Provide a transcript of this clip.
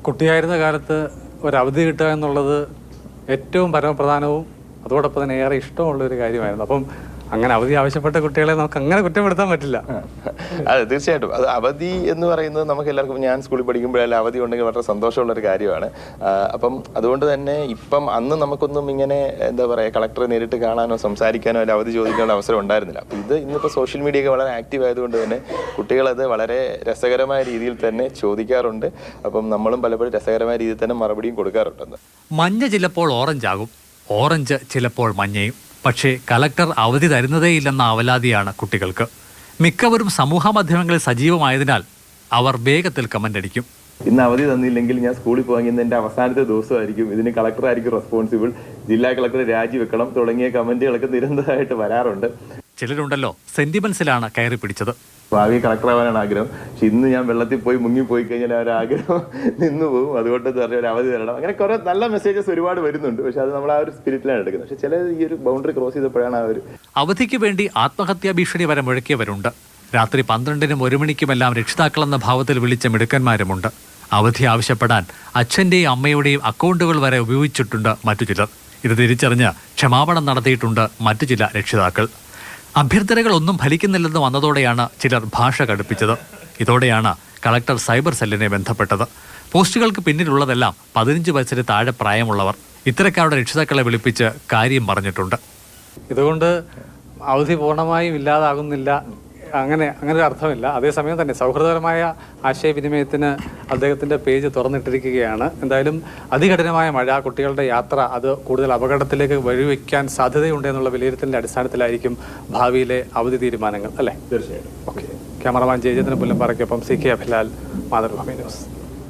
കുട്ടിയായിരുന്ന കാലത്ത് ഒരവധി കിട്ടുക എന്നുള്ളത് ഏറ്റവും പരമപ്രധാനവും അതോടൊപ്പം തന്നെ ഏറെ ഇഷ്ടമുള്ള ഒരു കാര്യമായിരുന്നു. അപ്പം അങ്ങനെ അവധി ആവശ്യപ്പെട്ട കുട്ടികളെ നമുക്ക് അങ്ങനെ കുറ്റപ്പെടുത്താൻ പറ്റില്ല. അതെ, തീർച്ചയായിട്ടും. അത് അവധി എന്ന് പറയുന്നത് നമുക്ക് എല്ലാവർക്കും, ഞാൻ സ്കൂളിൽ പഠിക്കുമ്പോഴെല്ലാം അവധി ഉണ്ടെങ്കിൽ വളരെ സന്തോഷമുള്ളൊരു കാര്യമാണ്. അപ്പം അതുകൊണ്ട് തന്നെ ഇപ്പം അന്ന് നമുക്കൊന്നും ഇങ്ങനെ എന്താ പറയുക, കളക്ടറെ നേരിട്ട് കാണാനോ സംസാരിക്കാനോ അല്ല അവധി ചോദിക്കാനുള്ള അവസരം ഉണ്ടായിരുന്നില്ല. അപ്പം ഇത് ഇന്നിപ്പോൾ സോഷ്യൽ മീഡിയ ഒക്കെ വളരെ ആക്റ്റീവ് ആയതുകൊണ്ട് തന്നെ കുട്ടികളത് വളരെ രസകരമായ രീതിയിൽ തന്നെ ചോദിക്കാറുണ്ട്. അപ്പം നമ്മളും പലപ്പോഴും രസകരമായ രീതിയിൽ തന്നെ മറുപടിയും കൊടുക്കാറുണ്ട്. മഞ്ഞ ചിലപ്പോൾ ഓറഞ്ച് ആകും, ഓറഞ്ച് ചിലപ്പോൾ മഞ്ഞയും. പക്ഷേ കളക്ടർ അവധി തരുന്നതേയില്ലെന്ന അവലാതിയാണ് കുട്ടികൾക്ക്. മിക്കവരും സമൂഹ മാധ്യമങ്ങളിൽ സജീവമായതിനാൽ അവർ വേഗത്തിൽ കമന്റ് അടിക്കും. ഇന്ന് അവധി തന്നില്ലെങ്കിൽ ഞാൻ സ്കൂളിൽ പോകാൻ എൻ്റെ അവസാനത്തെ ദിവസമായിരിക്കും, ഇതിന് കളക്ടറായിരിക്കും റെസ്പോൺസിബിൾ, ജില്ലാ കളക്ടർ രാജിവെക്കണം തുടങ്ങിയ കമന്റുകളൊക്കെ നിരന്തരമായിട്ട് വരാറുണ്ട്. ചിലരുണ്ടല്ലോ സെന്റിമെന്റ്സിലാണ് കയറി പിടിച്ചത്. ഭാവി കളക്ടറാവാനാണ് ആഗ്രഹം, പക്ഷെ ഇന്ന് ഞാൻ വെള്ളത്തിൽ പോയി മുങ്ങിപ്പോയി കഴിഞ്ഞാൽ ആ ഒരു ആഗ്രഹം നിന്നു പോകും. അതുകൊണ്ട് ഒരു അവധി തരണം. അങ്ങനെ കുറെ നല്ല മെസ്സേജസ് ഒരുപാട് വരുന്നുണ്ട്. പക്ഷെ അത് നമ്മൾ ആ ഒരു സ്പിരിറ്റിലാണ് എടുക്കുന്നത്. പക്ഷെ ചില ഈ ഒരു ബൗണ്ടറി ക്രോസ് ചെയ്തപ്പോഴാണ് ആ ഒരു അവധിക്ക് വേണ്ടി ആത്മഹത്യാ ഭീഷണി വരെ മുഴക്കിയവരുണ്ട്. രാത്രി 12-നും 1 മണിക്കുമെല്ലാം രക്ഷിതാക്കളെന്ന ഭാവത്തിൽ വിളിച്ച മിടുക്കന്മാരുമുണ്ട്. അവധി ആവശ്യപ്പെടാൻ അച്ഛൻ്റെയും അമ്മയുടെയും അക്കൗണ്ടുകൾ വരെ ഉപയോഗിച്ചിട്ടുണ്ട് മറ്റു ചിലർ. ഇത് തിരിച്ചറിഞ്ഞ് ക്ഷമാപണം നടത്തിയിട്ടുണ്ട് മറ്റു ചില രക്ഷിതാക്കൾ. അഭ്യർത്ഥനകളൊന്നും ഫലിക്കുന്നില്ലെന്ന് വന്നതോടെയാണ് ചിലർ ഭാഷ കടുപ്പിച്ചത്. ഇതോടെയാണ് കളക്ടർ സൈബർ സെല്ലിനെ ബന്ധപ്പെട്ടത്. പോസ്റ്റുകൾക്ക് പിന്നിലുള്ളതെല്ലാം 15 വയസ്സിന് താഴെ പ്രായമുള്ളവർ. ഇത്തരക്കാരുടെ രക്ഷിതാക്കളെ വിളിപ്പിച്ച് കാര്യം പറഞ്ഞിട്ടുണ്ട്. ഇതുകൊണ്ട് അവധി പൂർണ്ണമായും ഇല്ലാതാകുന്നില്ല, അങ്ങനെ ഒരു അർത്ഥമില്ല. അതേസമയം തന്നെ സൗഹൃദപരമായ ആശയവിനിമയത്തിന് അദ്ദേഹത്തിൻ്റെ പേജ് തുറന്നിട്ടിരിക്കുകയാണ്. എന്തായാലും അതികഠിനമായ മഴ, കുട്ടികളുടെ യാത്ര അത് കൂടുതൽ അപകടത്തിലേക്ക് വഴിവെക്കാൻ സാധ്യതയുണ്ട് എന്നുള്ള വിലയിരുത്തലിൻ്റെ അടിസ്ഥാനത്തിലായിരിക്കും ഭാവിയിലെ അവധി തീരുമാനങ്ങൾ, അല്ലേ? തീർച്ചയായിട്ടും. ഓക്കെ. ക്യാമറമാൻ ജയചന്ദ്രൻ പുല്ലമ്പാറയ്ക്കൊപ്പം CK അഭിലാൽ, മാതൃഭൂമി ന്യൂസ്.